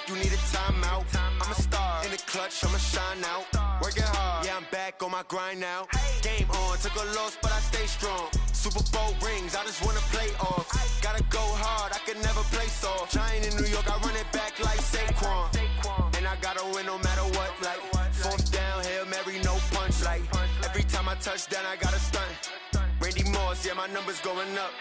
like you need a timeout. I'm a star in the clutch, I'ma shine out. Working hard, yeah, I'm back on my grind now. Game on, took a loss, but I stay strong. Super Bowl rings, I just wanna play off. Gotta go hard, I can never play soft. Giant in New York, I run it back like Saquon. And I gotta win no matter what, like fourth down, Hail Mary, no punch. Like every time I touch down, I gotta stunt. Randy Moss, yeah, my numbers going up.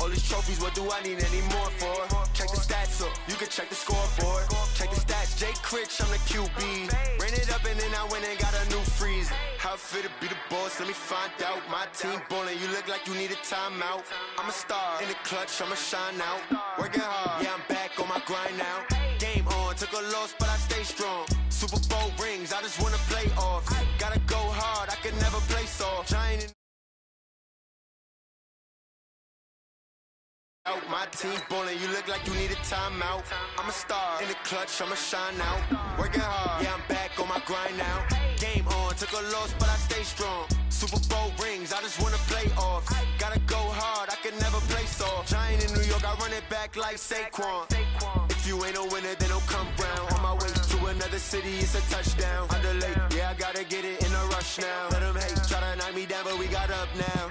All these trophies, what do I need any more for? Check the stats up, you can check the scoreboard. Check the stats, Jay Critch, I'm the QB. Ran it up and then I went and got a new freeze. How it feel to be the boss, let me find out. My team ballin', you look like you need a timeout. I'm a star in the clutch, I'ma shine out. Working hard, yeah, I'm back on my grind now. Game on, took a loss, but I stay strong. Super Bowl rings, I just wanna play off. Gotta go hard, I can never play soft. Giant in my team ballin', you look like you need a timeout. I'm a star in the clutch, I'ma shine out. Working hard, yeah, I'm back on my grind now. Game on, took a loss, but I stay strong. Super Bowl rings, I just wanna play off. Gotta go hard, I can never play soft. Giant in New York, I run it back like Saquon. If you ain't a winner, then don't come round. On my way to another city, it's a touchdown. Underlay, yeah, I gotta get it in a rush now. Let them hate, try to knock me down, but we got up now.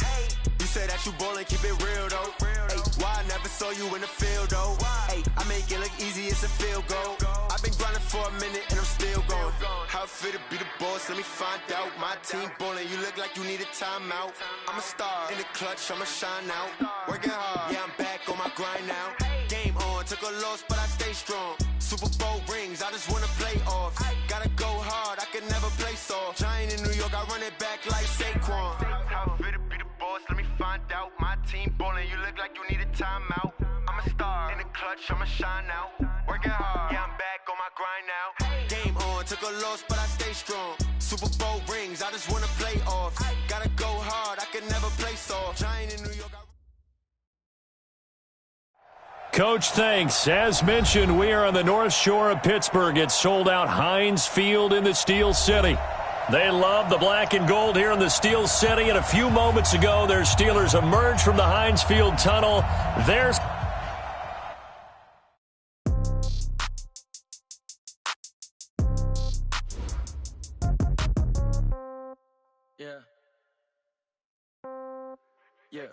You say that you ballin', keep it real though. Ay, why I never saw you in the field though? Ay, I make it look easy, it's a field goal. I've been grinding for a minute and I'm still going. How it feel to be the boss, let me find out. My team ballin', you look like you need a timeout. I'm a star in the clutch, I'ma shine out. Working hard, yeah, I'm back on my grind now. Game on, took a loss, but I stay strong. Super Bowl rings, I just wanna play off. Gotta go hard, I can never play soft. Giant in New York, I run it back like Saquon. How it feel to be the boss, let me find out. My team ballin', you look like you need a timeout. I'm a star in the clutch, I'ma shine out. Working hard, yeah, I'm back on my grind now. Game on, took a loss, but I stay strong. Super Bowl rings, I just wanna play off. Gotta go hard, I can never play soft. Giant in New York. Coach, thanks. As mentioned, we are on the North Shore of Pittsburgh. It's sold out Heinz Field in the Steel City. They love the black and gold here in the Steel City. And a few moments ago, their Steelers emerged from the Heinz Field tunnel. There's Yeah.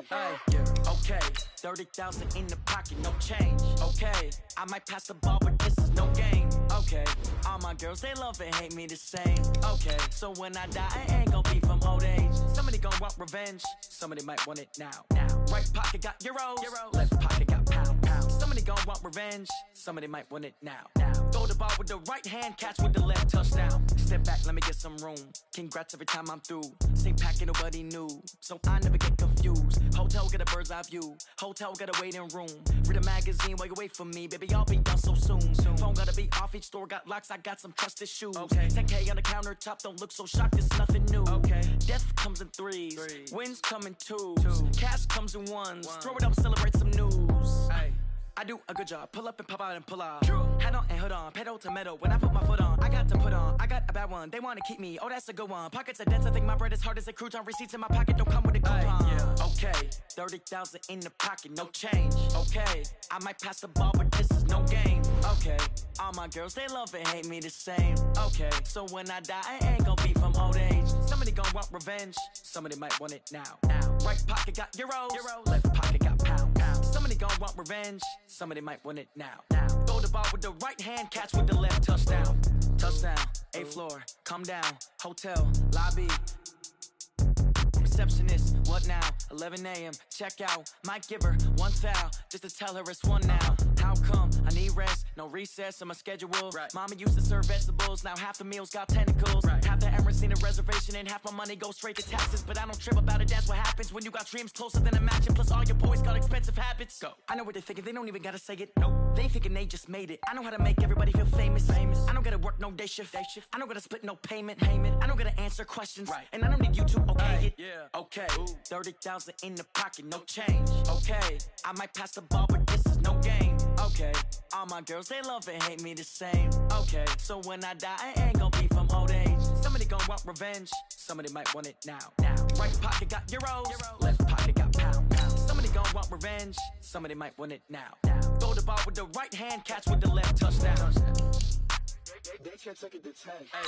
Hey, yeah. Okay, 30,000 in the pocket, no change. Okay, I might pass the ball, but this is no game. Okay, all my girls, they love and hate me the same. Okay, so when I die, I ain't gonna be from old age. Somebody gonna want revenge, somebody might want it now. Right pocket got euros, left pocket got pounds. Somebody gonna want revenge, somebody might want it now. Throw the ball with the right hand, catch with the left, touchdown. Step back, let me get some room. Congrats every time I'm through. Same packet, nobody knew, so I never get confused. Hotel get a bird's eye view. Hotel got a waiting room. Read a magazine while you wait for me, baby. I'll be done so soon. Phone gotta be off. Each store got locks. I got some trusted shoes. Okay. 10K on the countertop. Don't look so shocked. It's nothing new. Okay. Death comes in threes. Wins come in twos. Cash comes in ones. Throw it up, celebrate some news. Hey. I do a good job, pull up and pop out and pull out. Hat on and hood on, pedal to metal. When I put my foot on, I got to put on. I got a bad one, they wanna keep me. Oh, that's a good one. Pockets are dense, I think my bread is hard as a crouton. Receipts in my pocket don't come with a coupon. Yeah. Okay, 30,000 in the pocket, no change. Okay, I might pass the ball, but this is no game. Okay, all my girls, they love and hate me the same. Okay, so when I die, I ain't gonna be from old age. Somebody gonna want revenge, somebody might want it now. Right pocket got euros, left pocket got pounds. Somebody gonna want revenge, somebody might want it now. Throw the ball with the right hand, catch with the left, touchdown. Touchdown, 8th floor, come down, hotel, lobby. Receptionist, what now? 11 a.m., check out. Might give her one foul, just to tell her it's one now. How come? I need rest, no recess in my schedule. Mama used to serve vegetables, now half the meals got tentacles. Half the Emirates need a reservation and half my money goes straight to taxes. But I don't trip about it, that's what happens when you got dreams closer than a match. And plus all your boys got expensive habits. Go. I know what they're thinking, they don't even gotta say it. Nope. They thinking they just made it. I know how to make everybody feel famous. I don't gotta work no day shift. I don't gotta split no payment. I don't gotta answer questions. And I don't need you to okay it. Okay, 30,000 in the pocket, no change. Okay, I might pass the ball, but this is no game. Okay, all my girls, they love and hate me the same. Okay, so when I die, I ain't gonna be from old age. Somebody gonna want revenge, somebody might want it now. Right pocket got euros, left pocket got pounds. Somebody gonna want revenge, somebody might want it now. Throw the ball with the right hand, catch with the left, touchdown. They can't take it to 10. Hey.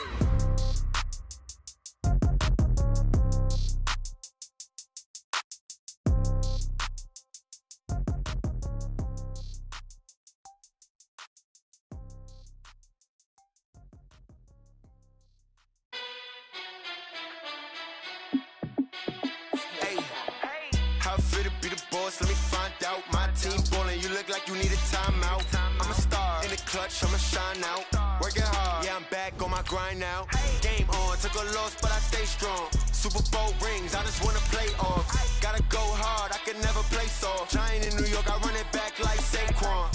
How fit to be the boss? Let me find out. My team ballin', you look like you need a timeout. I'm a star in the clutch, I'ma shine out. Working hard, yeah, I'm back on my grind now. Game on, took a loss, but I stay strong. Super Bowl rings, I just wanna play off. Gotta go hard, I can never play soft. Giant in New York, I run it back like Saquon.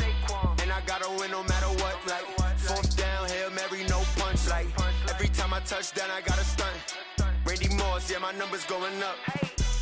And I gotta win no matter what, like fourth down, Hail Mary, no punch. Like every time I touch down, I gotta stunt. Randy Moss, yeah, my numbers going up.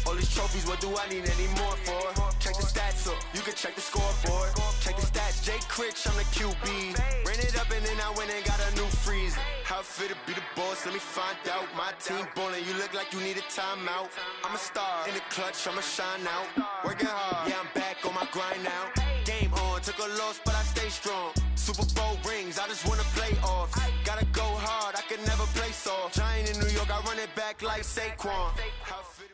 All these trophies, what do I need any more for? Check the stats up, you can check the scoreboard. Check the stats, Jay Critch, I'm the QB. Ran it up and then I went and got a new freeze. How fit to be the boss, let me find out. My team ballin', you look like you need a timeout. I'm a star in the clutch, I'ma shine out. Working hard, yeah, I'm back on my grind now. Game on, took a loss, but I stay strong. Super Bowl rings, I just wanna play off. Gotta go hard, I can never play soft. Giant in New York, I run it back like Saquon. How fit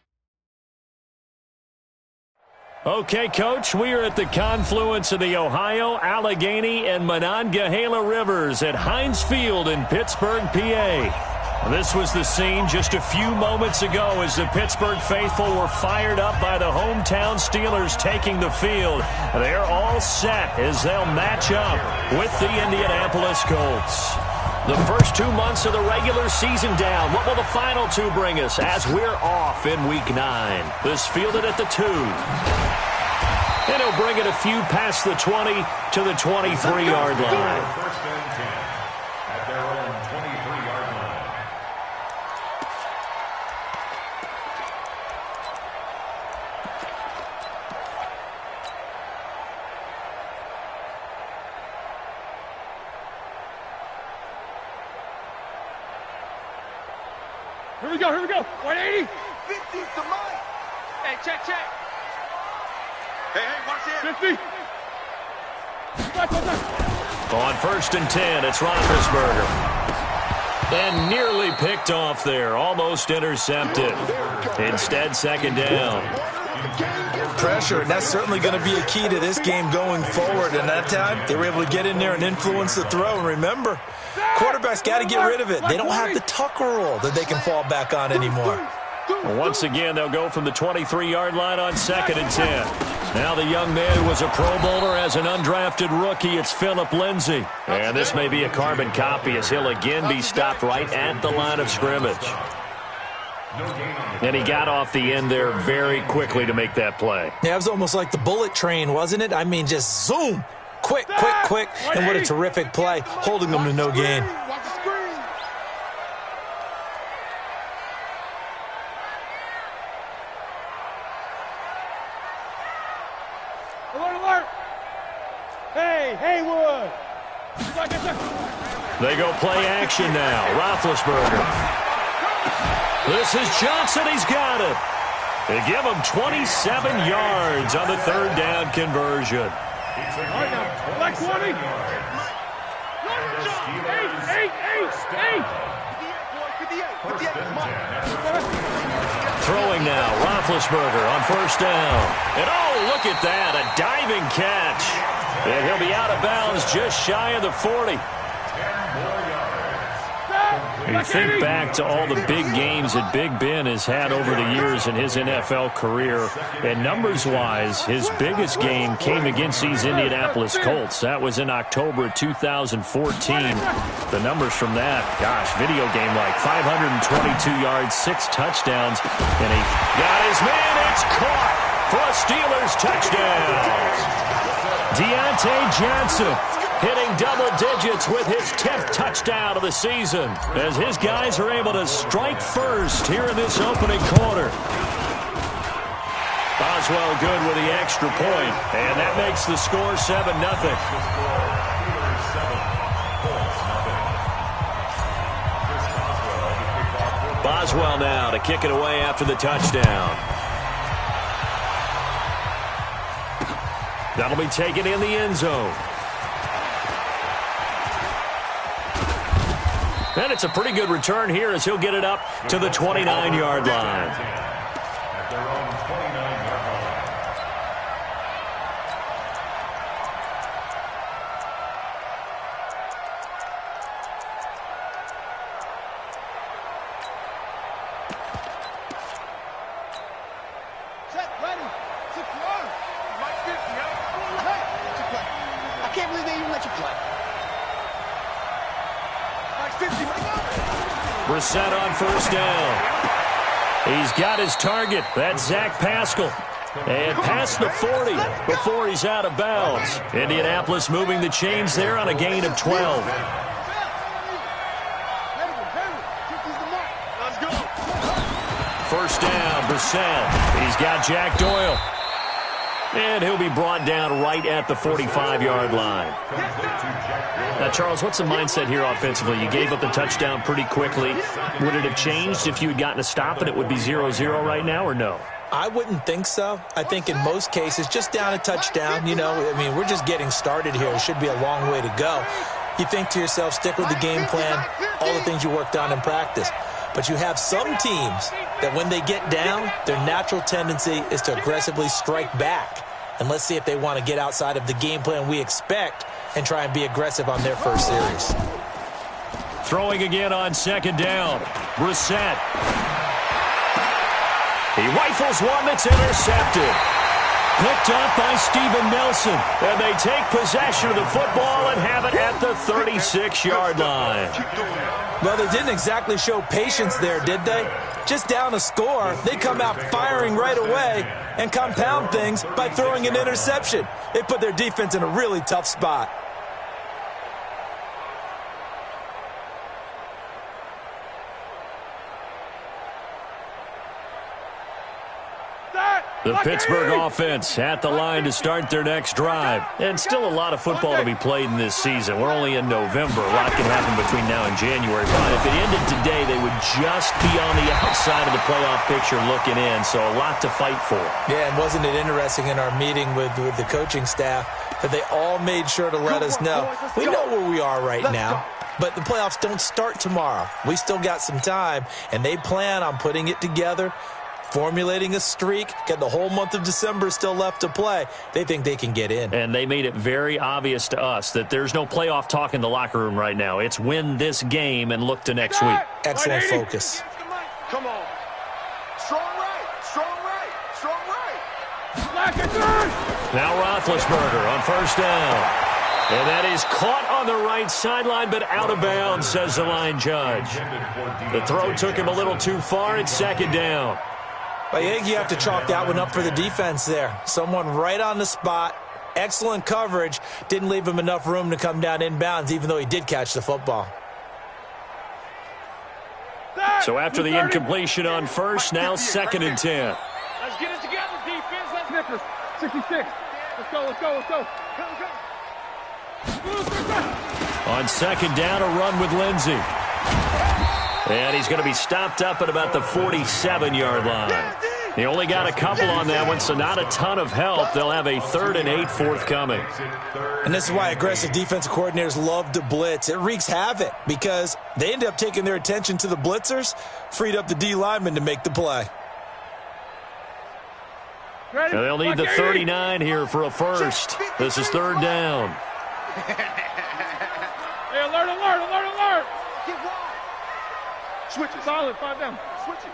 Okay, Coach, we are at the confluence of the Ohio, Allegheny, and Monongahela Rivers at Heinz Field in Pittsburgh, PA. This was the scene just a few moments ago as the Pittsburgh faithful were fired up by the hometown Steelers taking the field. They're all set as they'll match up with the Indianapolis Colts. The first 2 months of the regular season down. What will the final two bring us as we're off in Week 9? This fielded at the 2. And he'll bring it a few past the 20 to the 23-yard line. First and 10 at their own 23-yard line. Here we go. 180. 50's the mic. Hey, check. Hey, watch it. 50. On first and 10, it's Roethlisberger. And nearly picked off there, almost intercepted. Instead, second down. Pressure, and that's certainly going to be a key to this game going forward. And that time, they were able to get in there and influence the throw. And remember, quarterbacks got to get rid of it. They don't have the Tucker rule that they can fall back on anymore. Once again, they'll go from the 23-yard line on second and 10. Now the young man who was a Pro Bowler as an undrafted rookie, it's Phillip Lindsay. And this may be a carbon copy as he'll again be stopped right at the line of scrimmage. And he got off the end there very quickly to make that play. Yeah, it was almost like the bullet train, wasn't it? I mean, just zoom. Quick. And what a terrific play, holding them to no gain. Alert. Hey, Haywood. They go play action now. Roethlisberger. This is Johnson. He's got it. They give him 27 yards on the third down conversion. Like 20. 8. Throwing now, Roethlisberger on first down. And oh, look at that, a diving catch. And he'll be out of bounds just shy of the 40. You think back to all the big games that Big Ben has had over the years in his NFL career, and numbers-wise, his biggest game came against these Indianapolis Colts. That was in October 2014. The numbers from that, gosh, video game-like, 522 yards, 6 touchdowns, and he got his man. It's caught for a Steelers touchdown. Deontay Johnson hitting double digits with his 10th touchdown of the season as his guys are able to strike first here in this opening quarter. Boswell good with the extra point, and that makes the score 7-0. Boswell now to kick it away after the touchdown. That'll be taken in the end zone. And it's a pretty good return here as he'll get it up to the 29-yard line. At their own 29-yard line. Set, ready, secure. Mike 50, hey, let you play. I can't believe they even let you play. Mike 50, right now. Brissett on first down. He's got his target. That's Zach Pascal. And past the 40 before he's out of bounds. Indianapolis moving the chains there on a gain of 12. Let's go. First down, Brissett. He's got Jack Doyle. And he'll be brought down right at the 45-yard line. Now, Charles, what's the mindset here offensively? You gave up the touchdown pretty quickly. Would it have changed if you had gotten a stop and it would be 0-0 right now, or no? I wouldn't think so. I think in most cases, just down a touchdown, you know, I mean, we're just getting started here. It should be a long way to go. You think to yourself, stick with the game plan, all the things you worked on in practice. But you have some teams that when they get down, their natural tendency is to aggressively strike back. And let's see if they want to get outside of the game plan we expect and try and be aggressive on their first series. Throwing again on second down. Brissett. He rifles one that's intercepted. Picked up by Steven Nelson. And they take possession of the football and have it at the 36-yard line. Well, they didn't exactly show patience there, did they? Just down a score, they come out firing right away and compound things by throwing an interception. They put their defense in a really tough spot. The Pittsburgh offense at the line to start their next drive. And still a lot of football to be played in this season. We're only in November. A lot can happen between now and January. But if it ended today, they would just be on the outside of the playoff picture looking in. So a lot to fight for. Yeah, and wasn't it interesting in our meeting with the coaching staff that they all made sure to let us know, we know where we are right now. But the playoffs don't start tomorrow. We still got some time, and they plan on putting it together, formulating a streak, got the whole month of December still left to play. They think they can get in. And they made it very obvious to us that there's no playoff talk in the locker room right now. It's win this game and look to next week. Excellent focus. Come on. Strong right, strong right, strong right. Now Roethlisberger on first down. And that is caught on the right sideline, but out of bounds, says the line judge. The throw took him a little too far. It's second down. I think you have to chalk that one up for the defense there. Someone right on the spot. Excellent coverage. Didn't leave him enough room to come down inbounds, even though he did catch the football. So after the incompletion on first, now second and 10. Let's get it together, defense. Let's Snickers. 66. Let's go, let's go, let's go. On second down, a run with Lindsey. And he's going to be stopped up at about the 47-yard line. He only got a couple on that one, so not a ton of help. They'll have a 3rd and 8 forthcoming. And this is why aggressive defensive coordinators love to blitz. It wreaks havoc because they end up taking their attention to the blitzers, freed up the D lineman to make the play. And they'll need the 39 here for a first. This is 3rd down. Hey, alert, alert, alert, alert. Get wide. Switch it. Solid, 5 down. Switch it.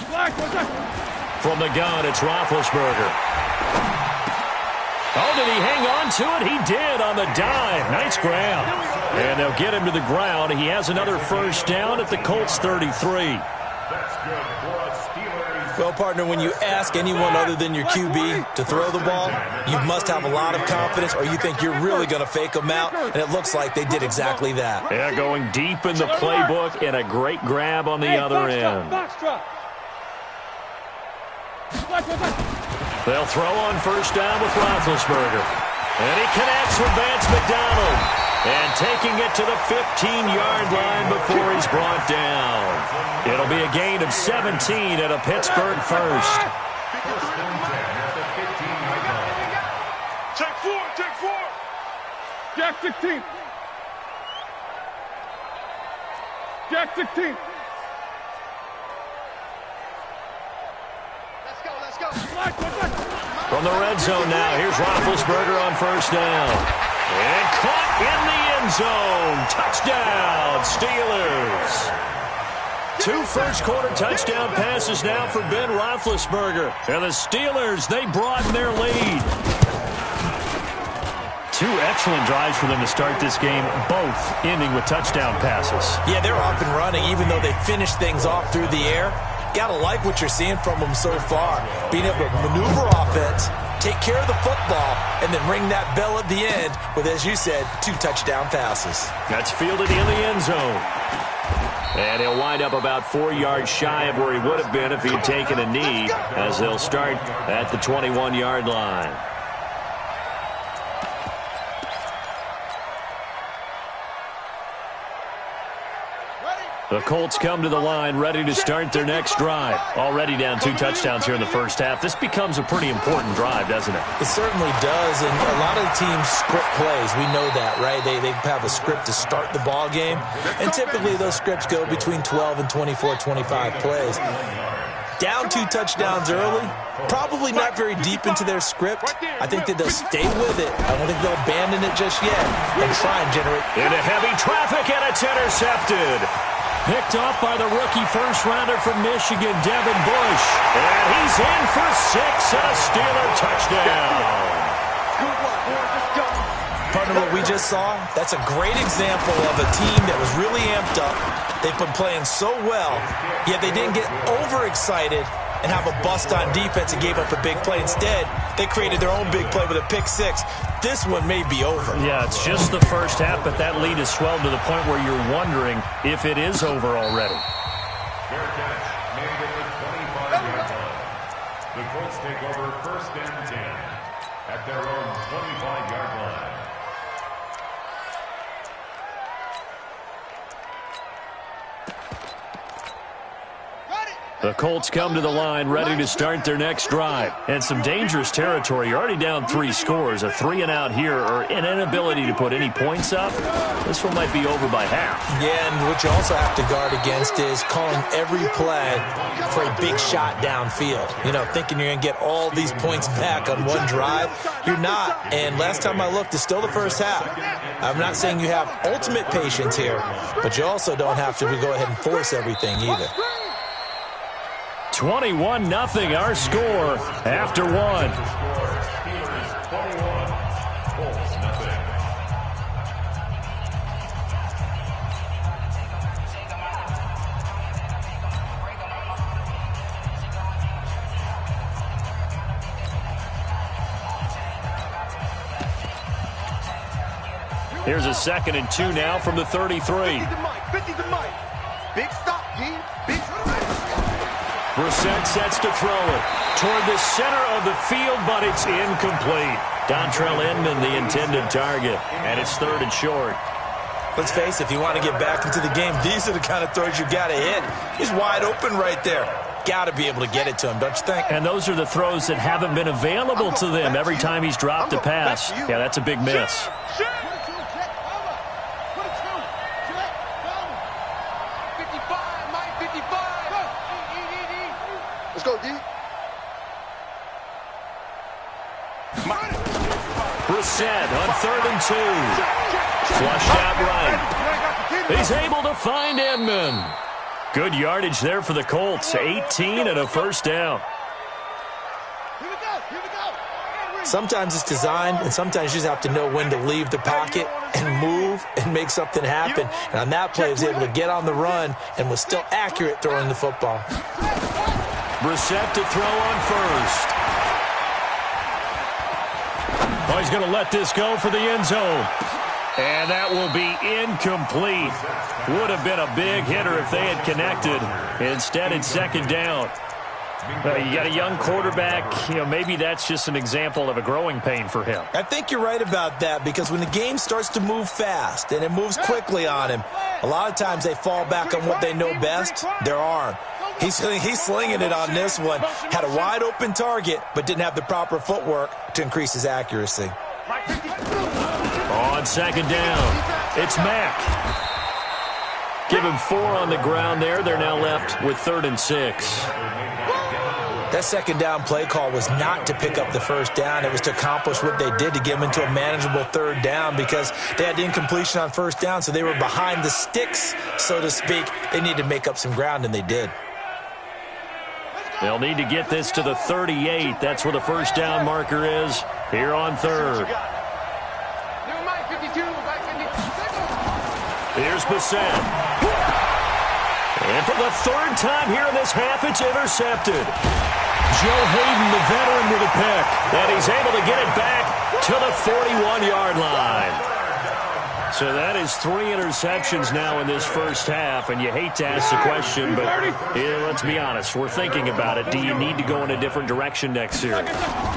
Black, what's that? From the gun, it's Roethlisberger. Oh, did he hang on to it? He did on the dive. Nice grab. And they'll get him to the ground. He has another first down at the Colts 33. That's good for us, Steelers. Well, partner, when you ask anyone other than your QB to throw the ball, you must have a lot of confidence or you think you're really going to fake them out, and it looks like they did exactly that. Yeah, going deep in the playbook and a great grab on the other end. They'll throw on first down with Roethlisberger. And he connects with Vance McDonald. And taking it to the 15-yard line before he's brought down. It'll be a gain of 17 at a Pittsburgh first. Check 4. Jack 16. Jack 16. Let's go. From the red zone now, here's Roethlisberger on first down. And caught in the end zone. Touchdown, Steelers. 2 first-quarter touchdown passes now for Ben Roethlisberger. And the Steelers, they broaden their lead. 2 excellent drives for them to start this game, both ending with touchdown passes. Yeah, they're off and running, even though they finished things off through the air. Gotta like what you're seeing from them so far. Being able to maneuver offense, take care of the football, and then ring that bell at the end with, as you said, 2 touchdown passes. That's fielded in the end zone. And he'll wind up about 4 yards shy of where he would have been if he had taken a knee, as they'll start at the 21-yard line. The Colts come to the line ready to start their next drive. Already down 2 touchdowns here in the first half. This becomes a pretty important drive, doesn't it? It certainly does, and a lot of the teams script plays. We know that, right? They have a script to start the ball game, and typically those scripts go between 12 and 24, 25 plays. Down 2 touchdowns early, probably not very deep into their script. I think that they'll stay with it. I don't think they'll abandon it just yet and try and generate. Into heavy traffic, and it's intercepted. Picked off by the rookie first-rounder from Michigan, Devin Bush. And he's in for 6 and a Steeler touchdown. Partner, what we just saw, that's a great example of a team that was really amped up. They've been playing so well, yet they didn't get overexcited and have a bust on defense and gave up a big play. Instead, they created their own big play with a pick 6. This one may be over. Yeah, it's just the first half, but that lead has swelled to the point where you're wondering if it is over already. Fair catch made at the 25-yard line. The Colts take over 1st and 10 at their own 25-yard line. The Colts come to the line ready to start their next drive. And some dangerous territory. You're already down 3 scores. A 3-and-out here, or an inability to put any points up. This one might be over by half. Yeah, and what you also have to guard against is calling every play for a big shot downfield. You know, thinking you're going to get all these points back on one drive. You're not. And last time I looked, it's still the first half. I'm not saying you have ultimate patience here, but you also don't have to go ahead and force everything either. 21-0 our score after 1. Here's a 2nd and 2 now from the 33. 50 to Mike. Big stop, D. Big stop. Brissett sets to throw it toward the center of the field, but it's incomplete. Dontrell Inman, the intended target, and it's 3rd and short. Let's face it, if you want to get back into the game, these are the kind of throws you got to hit. He's wide open right there. Got to be able to get it to him, don't you think? And those are the throws that haven't been available to them every time he's dropped a pass. Yeah, that's a big miss. Let's go, D. Brissett on 3rd and 2. Flushed out right. He's able to find Inman. Good yardage there for the Colts. 18 and a first down. Sometimes it's designed, and sometimes you just have to know when to leave the pocket and move and make something happen. And on that play, he was able to get on the run and was still accurate throwing the football. Brissett to throw on first. Oh, he's going to let this go for the end zone. And that will be incomplete. Would have been a big hitter if they had connected. Instead, it's 2nd down. You got a young quarterback. You know, maybe that's just an example of a growing pain for him. I think you're right about that, because when the game starts to move fast and it moves quickly on him, a lot of times they fall back on what they know best, their arm. He's slinging it on this one. Had a wide open target, but didn't have the proper footwork to increase his accuracy. On second down, it's Mack. Give him 4 on the ground there. They're now left with 3rd and 6. That second down play call was not to pick up the first down. It was to accomplish what they did, to get them into a manageable 3rd down, because they had incompletion on first down, so they were behind the sticks, so to speak. They needed to make up some ground, and they did. They'll need to get this to the 38. That's where the first down marker is here on 3rd. Here's Bissett. And for the 3rd time here in this half, it's intercepted. Joe Hayden, the veteran, with a pick. And he's able to get it back to the 41-yard line. So that is 3 interceptions now in this first half, and you hate to ask the question, but let's be honest, we're thinking about it. Do you need to go in a different direction next year?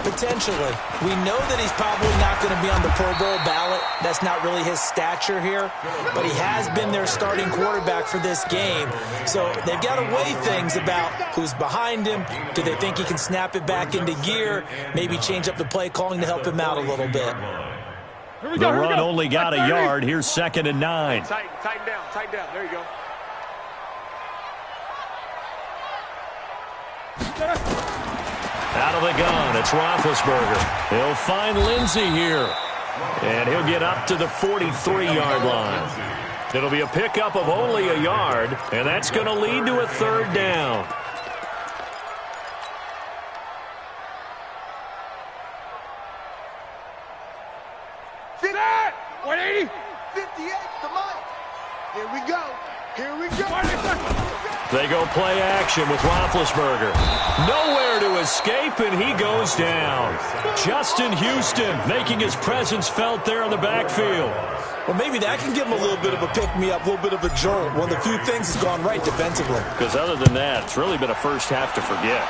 Potentially. We know that he's probably not going to be on the Pro Bowl ballot. That's not really his stature here, but he has been their starting quarterback for this game. So they've got to weigh things about who's behind him. Do they think he can snap it back into gear? Maybe change up the play calling to help him out a little bit. The run only got a yard. Here's 2nd and 9. Tighten down. There you go. Out of the gun, it's Roethlisberger. He'll find Lindsey here. And he'll get up to the 43-yard line. It'll be a pickup of only a yard, and that's going to lead to a 3rd down. That! 180! 58, the mic. Here we go. They go play action with Roethlisberger. Nowhere to escape, and he goes down. Justin Houston making his presence felt there in the backfield. Well, maybe that can give him a little bit of a pick-me-up, a little bit of a jolt. One of the few things has gone right defensively. Because other than that, it's really been a first half to forget.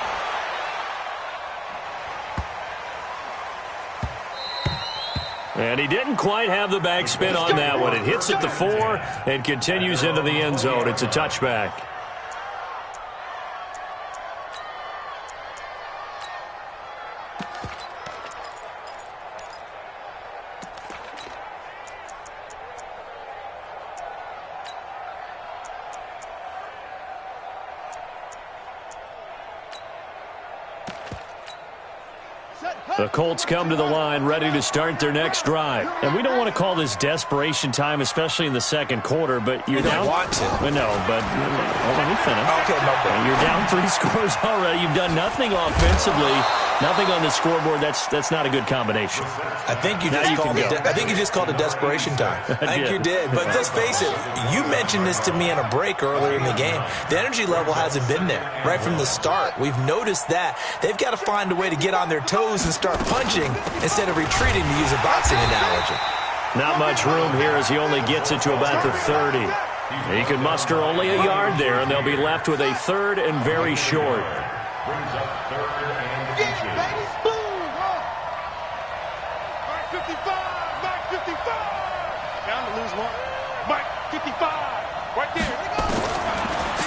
And he didn't quite have the backspin on that one. It hits at the 4 and continues into the end zone. It's a touchback. The Colts come to the line ready to start their next drive. And we don't want to call this desperation time, especially in the second quarter, but you're down. You don't want to. No, but let me finish. Okay, no problem. You're down 3 scores already. You've done nothing offensively, nothing on the scoreboard. That's not a good combination. I think you just called it desperation time. I think you did. But let's face it, you mentioned this to me in a break earlier in the game. The energy level hasn't been there right from the start. We've noticed that. They've got to find a way to get on their toes and start punching instead of retreating, to use a boxing analogy. Not much room here as he only gets it to about the 30. He can muster only a yard there, and they'll be left with a 3rd and very short. Brings up 3rd and 2. Mike 55. Down to lose 1. Mike 55. Right there.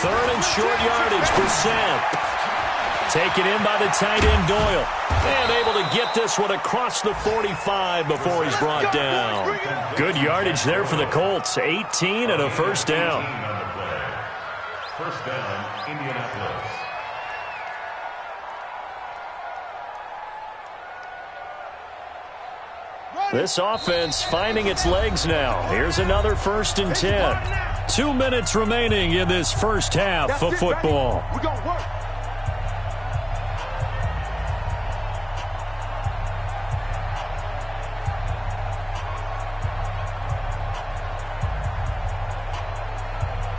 3rd and short yardage, Bissett. Taken in by the tight end, Doyle. And able to get this one across the 45 before he's brought down. Good yardage there for the Colts. 18 and a first down. First down, Indianapolis. This offense finding its legs now. Here's another 1st and 10. 2 minutes remaining in this first half of football. We're going to work.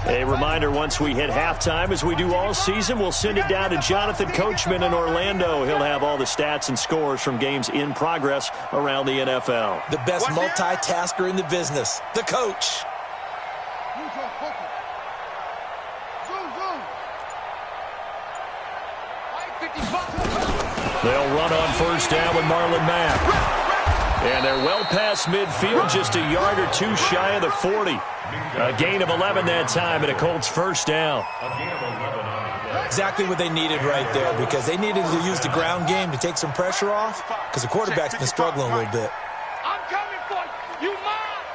A reminder, once we hit halftime, as we do all season, we'll send it down to Jonathan Coachman in Orlando. He'll have all the stats and scores from games in progress around the NFL. The best multitasker in the business, the coach. They'll run on first down with Marlon Mack. And they're well past midfield, just a yard or 2 shy of the 40. A gain of 11 that time, and a Colts first down. Exactly what they needed right there, because they needed to use the ground game to take some pressure off, because the quarterback's been struggling a little bit. I'm coming for you. You mine.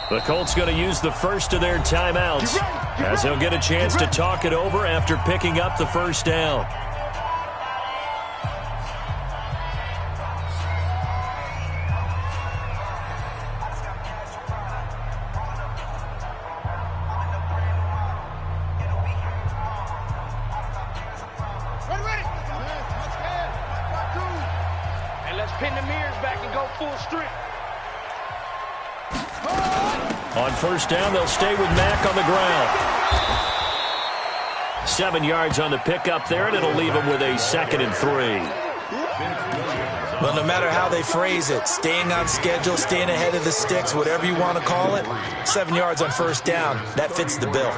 The Colts going to use the first of their timeouts as they'll get a chance to talk it over after picking up the first down. And let's pin the mirrors back and go full strength. On first down, they'll stay with Mack on the ground. 7 yards on the pickup there, and it'll leave him with a 2nd and 3. Well, no matter how they phrase it, staying on schedule, staying ahead of the sticks, whatever you want to call it, 7 yards on first down, that fits the bill.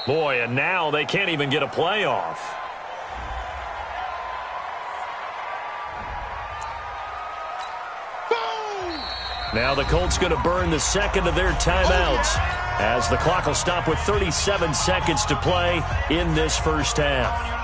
Boy, and now they can't even get a playoff. Now the Colts going to burn the 2nd of their timeouts as the clock will stop with 37 seconds to play in this first half.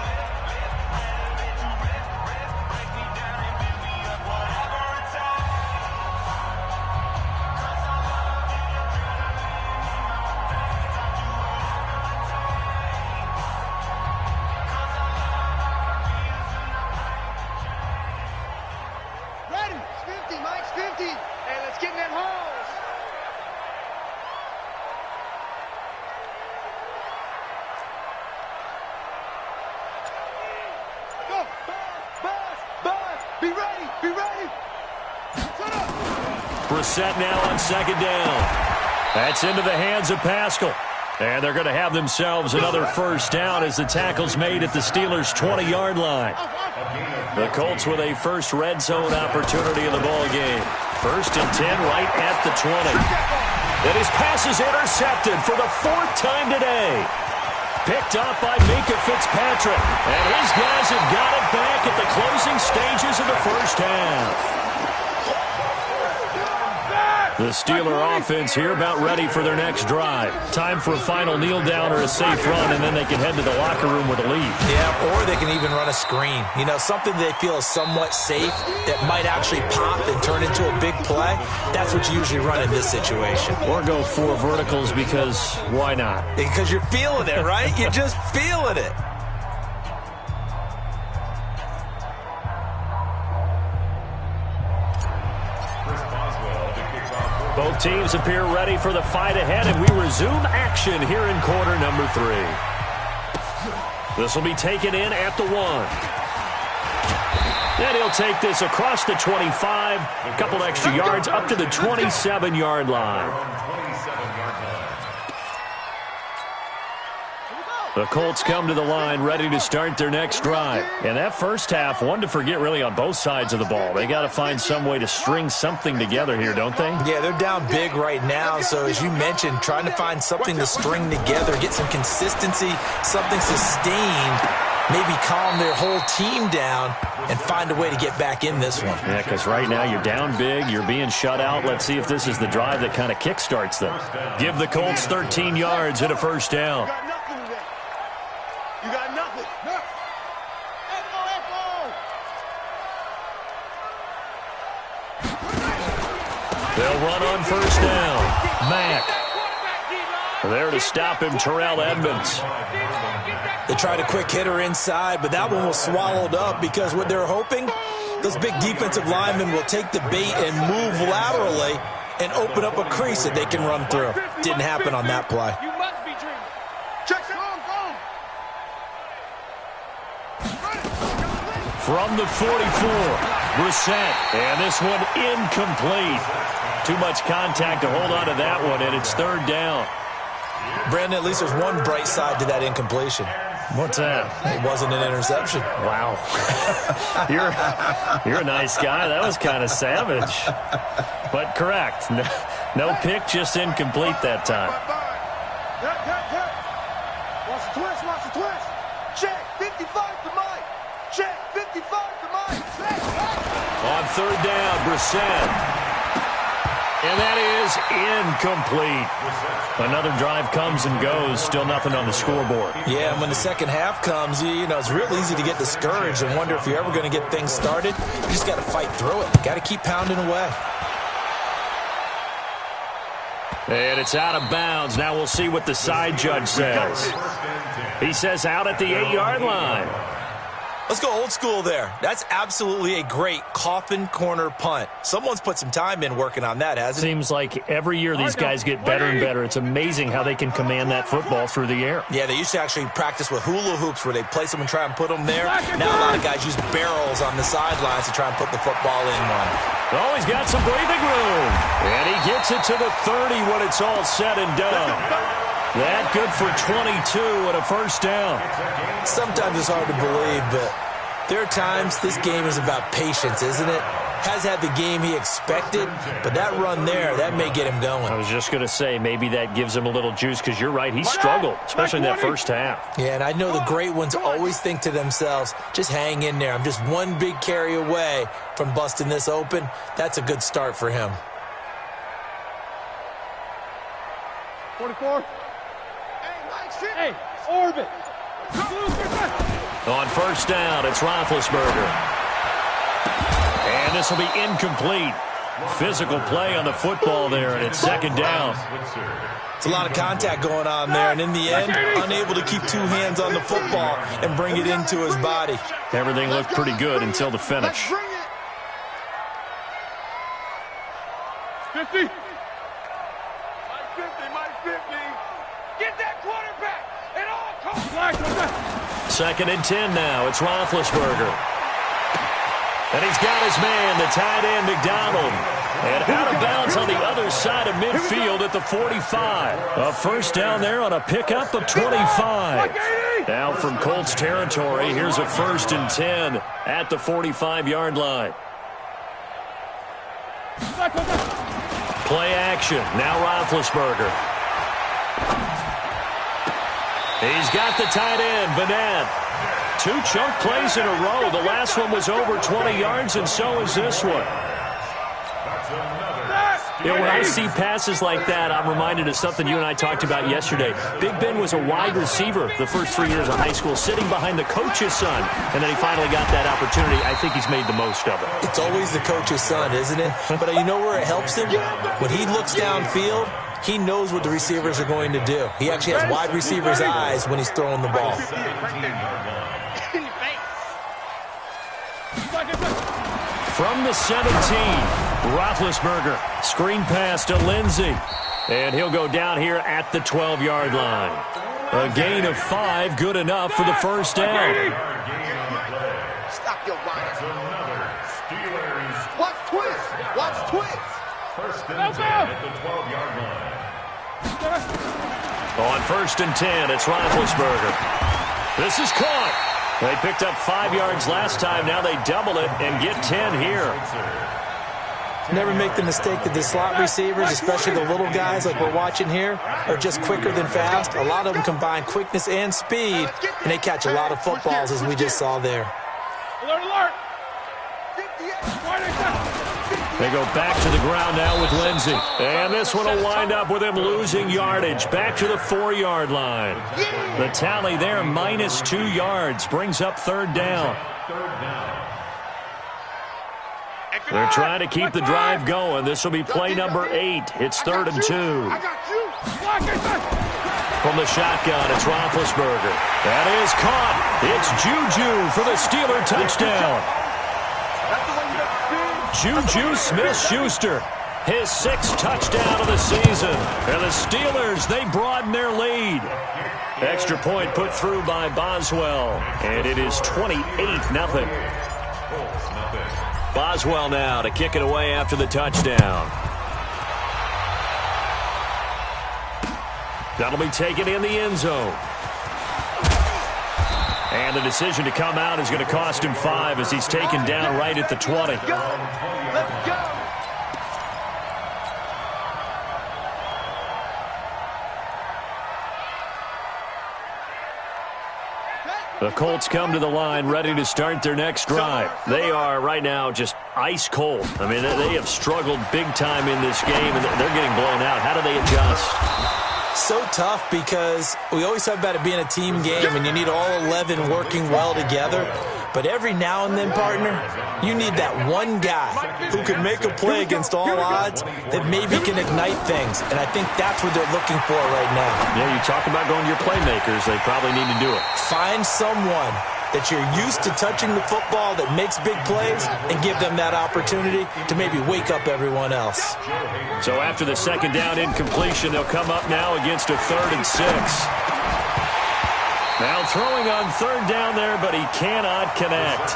Brissett now on 2nd down. That's into the hands of Pascal. And they're going to have themselves another first down as the tackle's made at the Steelers' 20-yard line. The Colts with a first red zone opportunity in the ball game. 1st and 10 right at the 20. And his pass is intercepted for the 4th time today. Picked up by Minkah Fitzpatrick. And his guys have got it back at the closing stages of the first half. The Steeler offense here about ready for their next drive. Time for a final kneel down or a safe run, and then they can head to the locker room with a lead. Yeah, or they can even run a screen. You know, something they feel is somewhat safe that might actually pop and turn into a big play. That's what you usually run in this situation. Or go 4 verticals because why not? Because you're feeling it, right? You're just feeling it. Both teams appear ready for the fight ahead, and we resume action here in quarter number 3. This will be taken in at the 1. Then he'll take this across the 25, a couple extra yards up to the 27-yard line. The Colts come to the line ready to start their next drive. And that first half, one to forget really on both sides of the ball. They got to find some way to string something together here, don't they? Yeah, they're down big right now. So as you mentioned, trying to find something to string together, get some consistency, something sustained, maybe calm their whole team down and find a way to get back in this one. Yeah, because right now you're down big, you're being shut out. Let's see if this is the drive that kind of kickstarts them. Give the Colts 13 yards and a first down. You got nothing. They'll run on first down. Mack. There to stop him, Terrell Edmonds. They tried a quick hitter inside, but that one was swallowed up because what they're hoping, those big defensive linemen will take the bait and move laterally and open up a crease that they can run through. Didn't happen on that play. You must be dreaming. Check it. From the 44, Brissett. And this one incomplete. Too much contact to hold on to that one, and it's 3rd down. Brandon, at least there's one bright side to that incompletion. What's that? It wasn't an interception. Wow. You're a nice guy. That was kind of savage. But correct. No pick, just incomplete that time. third down. Brissett. And that is incomplete. Another drive comes and goes. Still nothing on the scoreboard. Yeah, and when the second half comes, you know, it's real easy to get discouraged and wonder if you're ever going to get things started. You just got to fight through it. Got to keep pounding away. And it's out of bounds. Now we'll see what the side judge says. He says out at the 8-yard line. Let's go old school there. That's absolutely a great coffin corner punt. Someone's put some time in working on that, hasn't it? Seems like every year these guys get better and better. It's amazing how they can command that football through the air. Yeah, they used to actually practice with hula hoops where they place them and try and put them there. Now a lot of guys use barrels on the sidelines to try and put the football in one. Oh, he's got some breathing room. And he gets it to the 30 when it's all said and done. That good for 22 and a first down. Sometimes it's hard to believe, but there are times this game is about patience, isn't it? Has had the game he expected, but that run there, that may get him going. I was just going to say, maybe that gives him a little juice, because you're right, he struggled, especially in that first half. Yeah, and I know the great ones always think to themselves, just hang in there. I'm just one big carry away from busting this open. That's a good start for him. 44. Hey, orbit. On first down, it's Roethlisberger. And this will be incomplete. Physical play on the football there, and it's second down. It's a lot of contact going on there, and in the end, unable to keep two hands on the football and bring it into his body. Everything looked pretty good until the finish. 50. Mike 50, Mike 50. Get that quarterback at all costs. Second and 10 now. It's Roethlisberger. And he's got his man, the tight end, McDonald. And out of bounds on the other side of midfield at the 45. A first down there on a pickup of 25. Now from Colts territory, here's a first and 10 at the 45-yard line. Play action. Now Roethlisberger. He's got the tight end, Vanette. Two chunk plays in a row. The last one was over 20 yards, and so is this one. You know, when I see passes like that, I'm reminded of something you and I talked about yesterday. Big Ben was a wide receiver the first 3 years of high school, sitting behind the coach's son, and then he finally got that opportunity. I think he's made the most of it. It's always the coach's son, isn't it? But you know where it helps him? When he looks downfield, he knows what the receivers are going to do. He actually has wide receiver's eyes when he's throwing the ball. From the 17, Roethlisberger. Screen pass to Lindsey. And he'll go down here at the 12-yard line. A gain of 5, good enough for the first down. Stop your whining. Watch twist. Watch twist. First and 10 at the 12-yard line. On first and 10, it's Roethlisberger. This is caught. They picked up 5 yards last time. Now they double it and get 10 here. Never make the mistake that the slot receivers, especially the little guys like we're watching here, are just quicker than fast. A lot of them combine quickness and speed, and they catch a lot of footballs, as we just saw there. Alert, alert. They go back to the ground now with Lindsey. And this one will wind up with him losing yardage. Back to the 4-yard line. The tally there, minus 2 yards. Brings up third down. They're trying to keep the drive going. This will be play number 8. It's 3rd and 2. From the shotgun, it's Roethlisberger. That is caught. It's Juju for the Steeler touchdown. Juju Smith-Schuster, his 6th touchdown of the season. And the Steelers, they broaden their lead. Extra point put through by Boswell. And it is 28-0. Boswell now to kick it away after the touchdown. That'll be taken in the end zone. And the decision to come out is going to cost him 5 as he's taken down right at the 20. Let's go. The Colts come to the line ready to start their next drive. They are right now just ice cold. I mean, they have struggled big time in this game, and they're getting blown out. How do they adjust? So tough because we always talk about it being a team game, and you need all 11 working well together. But every now and then, partner, you need that one guy who can make a play against all odds that maybe can ignite things. And I think that's what they're looking for right now. Yeah, you talk about going to your playmakers. They probably need to do it. Find someone that you're used to touching the football that makes big plays and give them that opportunity to maybe wake up everyone else. So after the second down incompletion, they'll come up now against a 3rd and 6. Now throwing on 3rd down there, but he cannot connect.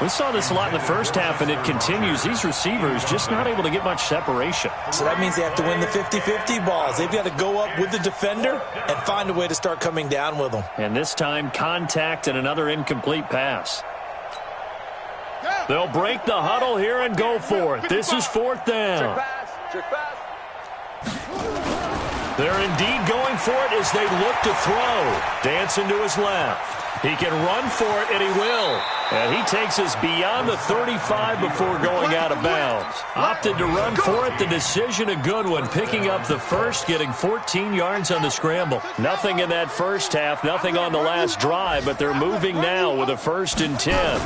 We saw this a lot in the first half, and it continues. These receivers just not able to get much separation. So that means they have to win the 50-50 balls. They've got to go up with the defender and find a way to start coming down with them. And this time, contact and another incomplete pass. They'll break the huddle here and go for it. This is 4th down. They're indeed going for it as they look to throw. Dancing to his left. He can run for it, and he will. And he takes us beyond the 35 before going out of bounds. Opted to run for it. The decision a good one. Picking up the first, getting 14 yards on the scramble. Nothing in that first half, nothing on the last drive, but they're moving now with a 1st and 10.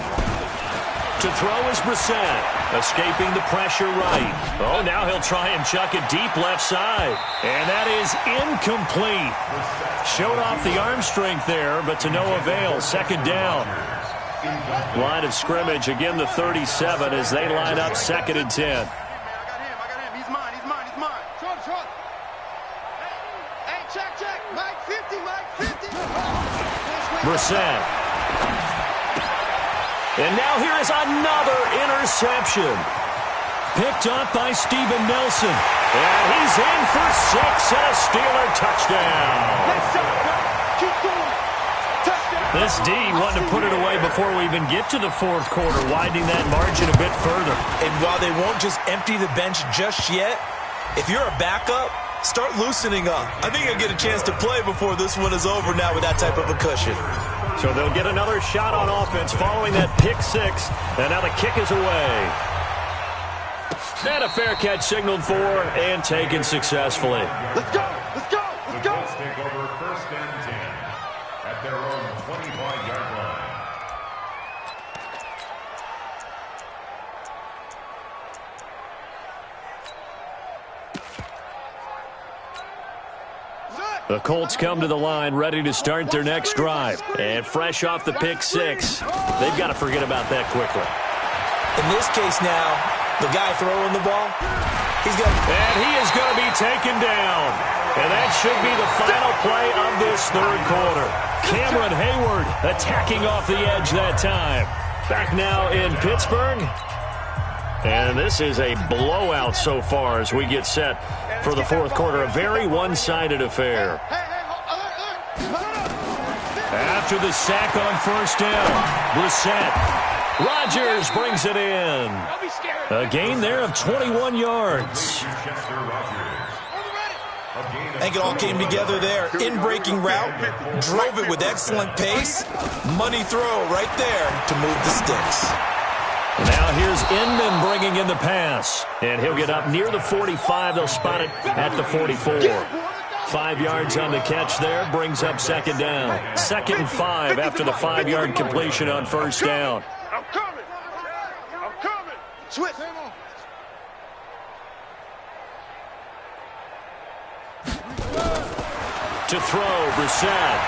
To throw is Brissett, escaping the pressure right. Oh, now he'll try and chuck it deep left side. And that is incomplete. Showed off the arm strength there, but to no avail. 2nd down. Line of scrimmage, again the 37 as they line up 2nd and 10. I got him. He's mine. Short. Hey, check. Mike 50. Brissett. And now here is another interception. Picked up by Steven Nelson. And he's in for 6 and a Steeler touchdown. Keep going. Touchdown. This D wanted to put it away before we even get to the 4th quarter, widening that margin a bit further. And while they won't just empty the bench just yet, if you're a backup, start loosening up. I think you'll get a chance to play before this one is over now with that type of a cushion. So they'll get another shot on offense following that pick 6. And now the kick is away. And a fair catch signaled for and taken successfully. Let's go. The Colts take over 1st and 10 at their own 25-yard line. The Colts come to the line ready to start their next drive. And fresh off the pick 6, they've got to forget about that quickly. In this case now, the guy throwing the ball, and he is going to be taken down. And that should be the final play of this 3rd quarter. Cameron Hayward attacking off the edge that time. Back now in Pittsburgh. And this is a blowout so far as we get set for the 4th quarter. A very one-sided affair. After the sack on 1st down, Brissett. Rodgers brings it in. A gain there of 21 yards. I think it all came together there. In-breaking route, drove it with excellent pace. Money throw right there to move the sticks. Now here's Inman bringing in the pass. And he'll get up near the 45. They'll spot it at the 44. 5 yards on the catch there. Brings up 2nd down. 2nd and 5 after the 5-yard completion on 1st down. I'm coming. Switch. To throw, Brissett.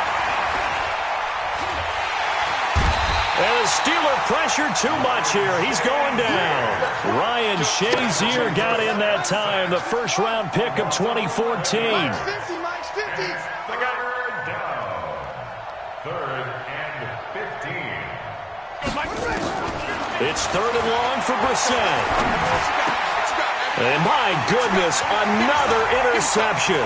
And the Steeler pressure too much here. He's going down. Ryan Shazier got in that time. The 1st-round pick of 2014. Mike's 50. Third down. 3rd and 15. It's 3rd and long for Brissett. And my goodness, another interception.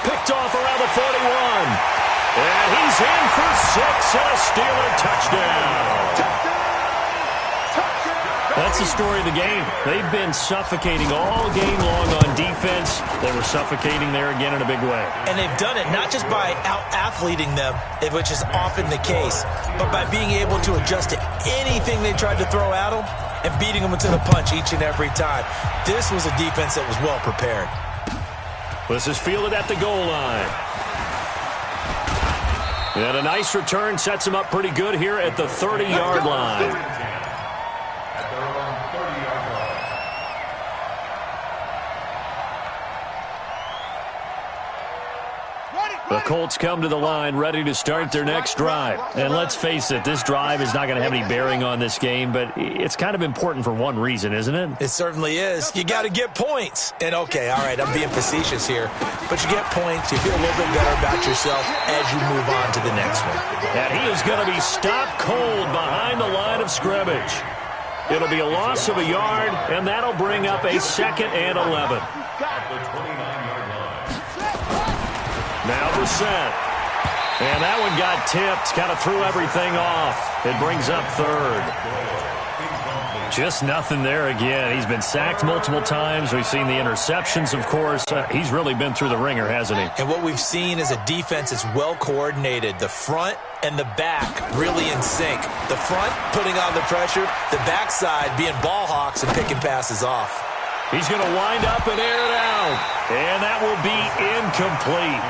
Picked off around the 41. And he's in for 6 and a Steeler touchdown. That's the story of the game. They've been suffocating all game long on defense. They were suffocating there again in a big way. And they've done it not just by out-athleting them, which is often the case, but by being able to adjust to anything they tried to throw at them and beating them to the punch each and every time. This was a defense that was well prepared. This is fielded at the goal line. And a nice return sets him up pretty good here at the 30-yard line. The Colts come to the line ready to start their next drive. And let's face it, this drive is not going to have any bearing on this game, but it's kind of important for one reason, isn't it? It certainly is. You got to get points. And, okay, all right, I'm being facetious here, but you get points, you feel a little bit better about yourself as you move on to the next one. And he is going to be stopped cold behind the line of scrimmage. It'll be a loss of a yard, and that'll bring up a 2nd and 11. At the 29-yard line. Now Brissett. And that one got tipped, kind of threw everything off. It brings up 3rd. Just nothing there again. He's been sacked multiple times. We've seen the interceptions, of course. He's really been through the ringer, hasn't he? And what we've seen is a defense that's well coordinated. The front and the back really in sync. The front putting on the pressure, the backside being ball hawks and picking passes off. He's going to wind up and air it out. And that will be incomplete.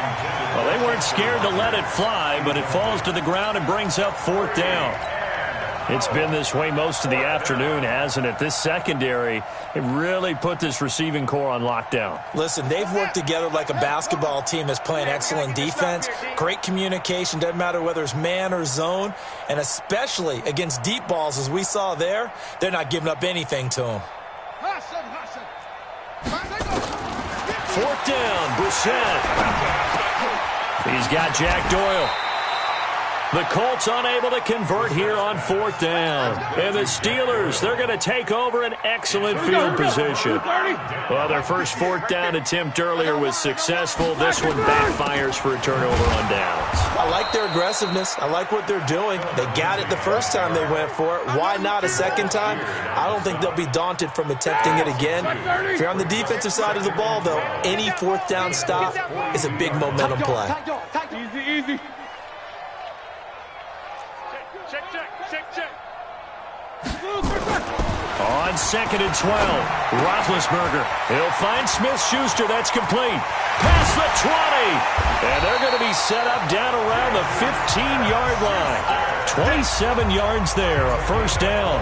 Well, they weren't scared to let it fly, but it falls to the ground and brings up 4th down. It's been this way most of the afternoon, hasn't it? This secondary, it really put this receiving core on lockdown. Listen, they've worked together like a basketball team that's playing excellent defense. Great communication, doesn't matter whether it's man or zone. And especially against deep balls, as we saw there, they're not giving up anything to them. 4th down, Brissett. He's got Jack Doyle. The Colts unable to convert here on 4th down. And the Steelers, they're going to take over an excellent field position. Well, their first 4th down attempt earlier was successful. This one backfires for a turnover on downs. I like their aggressiveness. I like what they're doing. They got it the first time they went for it. Why not a second time? I don't think they'll be daunted from attempting it again. If you're on the defensive side of the ball, though, any 4th down stop is a big momentum play. Easy. On 2nd and 12, Roethlisberger. He'll find Smith-Schuster. That's complete. Past the 20. And they're going to be set up down around the 15-yard line. 27 yards there, a 1st down.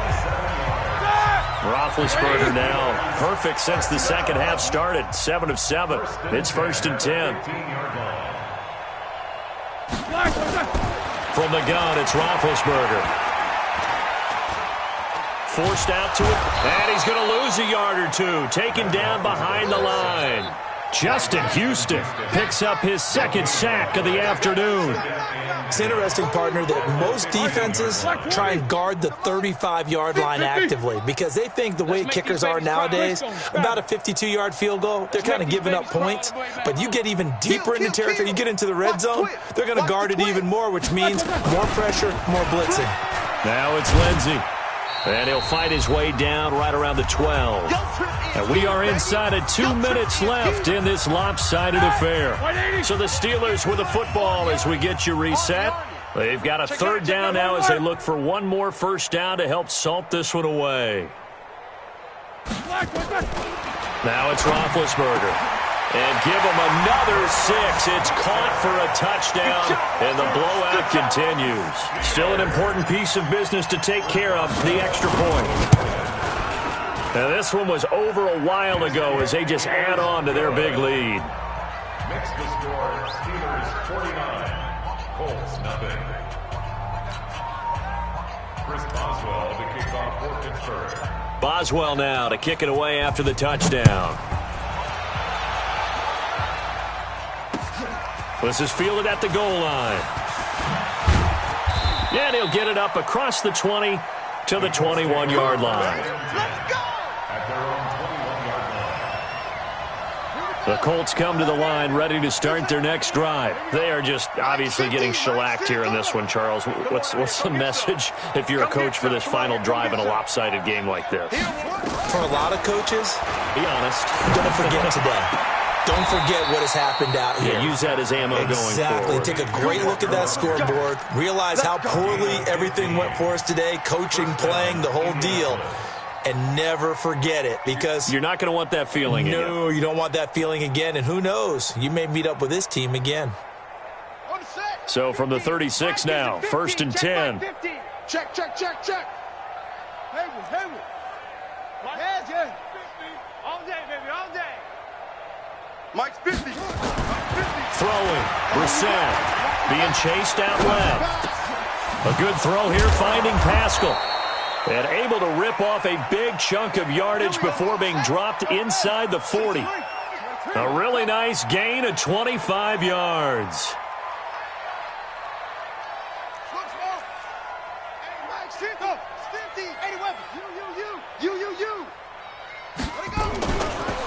Roethlisberger now perfect since the second half started. 7 of 7. It's 1st and 10. From the gun, it's Roethlisberger. Forced out to it, and he's going to lose a yard or two. Taken down behind the line. Justin Houston picks up his 2nd sack of the afternoon. It's interesting, partner, that most defenses try and guard the 35-yard line actively because they think the way kickers are nowadays, about a 52-yard field goal, they're kind of giving up points. But you get even deeper into territory, you get into the red zone, they're going to guard it even more, which means more pressure, more blitzing. Now it's Lindsey. And he'll fight his way down right around the 12. And we are inside of 2 minutes left in this lopsided affair. So the Steelers with the football as we get you reset. They've got a 3rd down now as they look for one more 1st down to help salt this one away. Now it's Roethlisberger. And give him another 6. It's caught for a touchdown, and the blowout continues. Still an important piece of business to take care of, the extra point. Now, this one was over a while ago as they just add on to their big lead. Next to score, Steelers 49, Colts nothing. Chris Boswell to kick off for Pittsburgh. Boswell now to kick it away after the touchdown. This is fielded at the goal line. And he'll get it up across the 20 to the 21-yard line. At their own 21-yard The Colts come to the line, ready to start their next drive. They are just obviously getting shellacked here in this one, Charles. What's the message if you're a coach for this final drive in a lopsided game like this? For a lot of coaches, be honest. Don't forget today. Don't forget what has happened out here. Yeah, use that as ammo going forward. Exactly. Take a great look at that scoreboard. Realize how poorly everything went for us today. Coaching, playing, the whole deal. And never forget it, because you're not going to want that feeling again. No, you don't want that feeling again. And who knows? You may meet up with this team again. So from the 36 now, 1st and 10. Check. Hayward. Yeah. All day, baby, all day. Mike's 50. Throwing. Brissett being chased out left. A good throw here, finding Pascal. And able to rip off a big chunk of yardage before being dropped inside the 40. A really nice gain of 25 yards.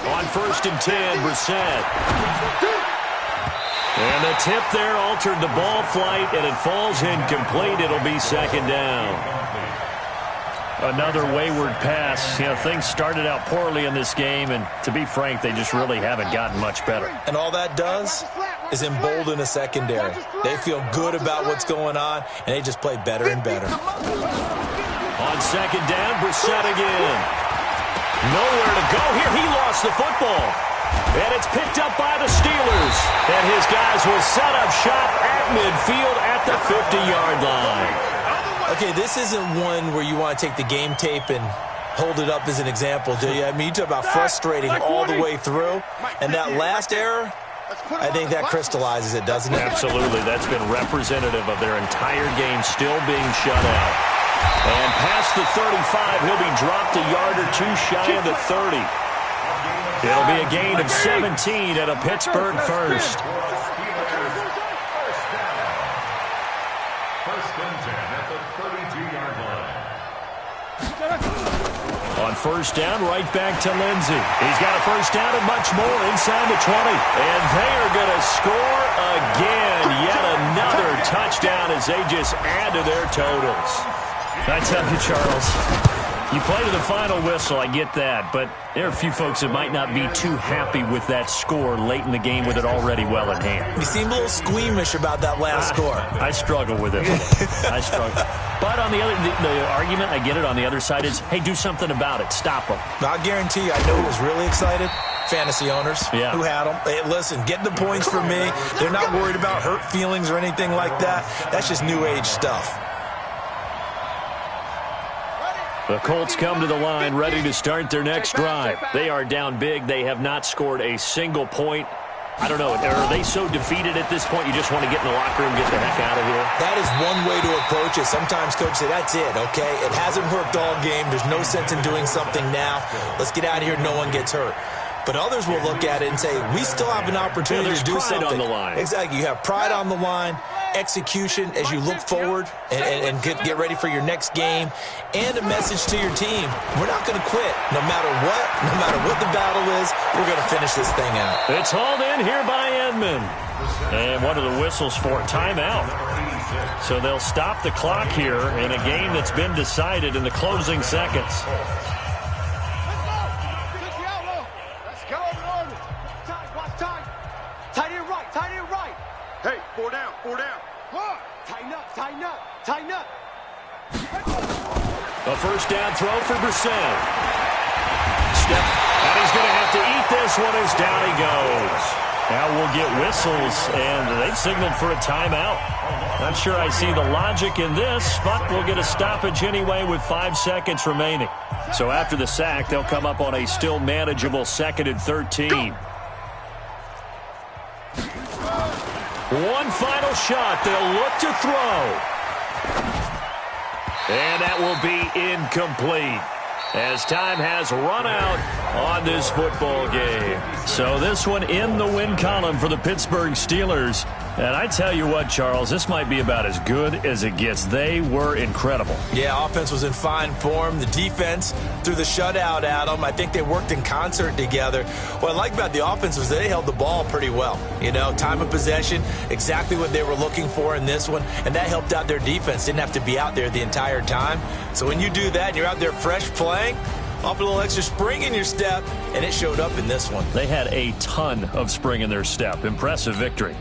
On 1st and 10, Brissett. And the tip there altered the ball flight, and it falls incomplete. It'll be 2nd down. Another wayward pass. You know, things started out poorly in this game, and to be frank, they just really haven't gotten much better. And all that does is embolden a secondary. They feel good about what's going on, and they just play better and better. On 2nd down, Brissett again. Nowhere to go here. He lost the football. And it's picked up by the Steelers. And his guys will set up shop at midfield at the 50-yard line. Okay, this isn't one where you want to take the game tape and hold it up as an example, do you? I mean, you talk about frustrating all the way through. And that last error, I think that crystallizes it, doesn't it? Absolutely. That's been representative of their entire game still being shut out. And past the 35, he'll be dropped a yard or two shy of the 30. It'll be a gain of 17 at a Pittsburgh first. On 1st down, right back to Lindsey. He's got a 1st down and much more inside the 20. And they are going to score again. Yet another touchdown as they just add to their totals. I tell you, Charles, you play to the final whistle, I get that. But there are a few folks that might not be too happy with that score late in the game with it already well in hand. You seem a little squeamish about that last score. I struggle with it. I struggle. But on the other, the argument, I get it, on the other side is, hey, do something about it. Stop them. I'll guarantee you, I know who was really excited. Fantasy owners who had them. Hey, listen, get the points for me. They're not worried about hurt feelings or anything like that. That's just new age stuff. The Colts come to the line ready to start their next drive. They are down big. They have not scored a single point. I don't know. Are they so defeated at this point you just want to get in the locker room and get the heck out of here? That is one way to approach it. Sometimes coaches say, that's it, okay? It hasn't worked all game. There's no sense in doing something now. Let's get out of here. No one gets hurt. But others will look at it and say, we still have an opportunity to do something. On the line. Exactly. You have pride on the line, execution as you look forward and get ready for your next game, and a message to your team. We're not going to quit. No matter what the battle is, we're going to finish this thing out. It's hauled in here by Edmond. And what are the whistles for? Timeout. So they'll stop the clock here in a game that's been decided in the closing seconds. Hey, four down. Tighten up. A 1st down throw for Brissett. And he's going to have to eat this one as down he goes. Now we'll get whistles, and they've signaled for a timeout. Not sure I see the logic in this, but we'll get a stoppage anyway with 5 seconds remaining. So after the sack, they'll come up on a still manageable 2nd and 13. One final shot. They'll look to throw. And that will be incomplete as time has run out on this football game. So this one in the win column for the Pittsburgh Steelers. And I tell you what, Charles, this might be about as good as it gets. They were incredible. Yeah, offense was in fine form. The defense threw the shutout at them. I think they worked in concert together. What I like about the offense was they held the ball pretty well. You know, time of possession, exactly what they were looking for in this one, and that helped out their defense. Didn't have to be out there the entire time. So when you do that and you're out there fresh playing, off a little extra spring in your step, and it showed up in this one. They had a ton of spring in their step. Impressive victory.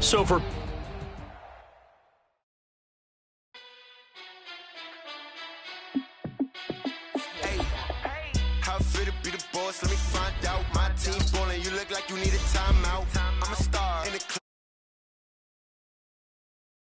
So for how fit to be the boss? Let me find out. My team ballin', you look like you need a timeout. I'm a star in the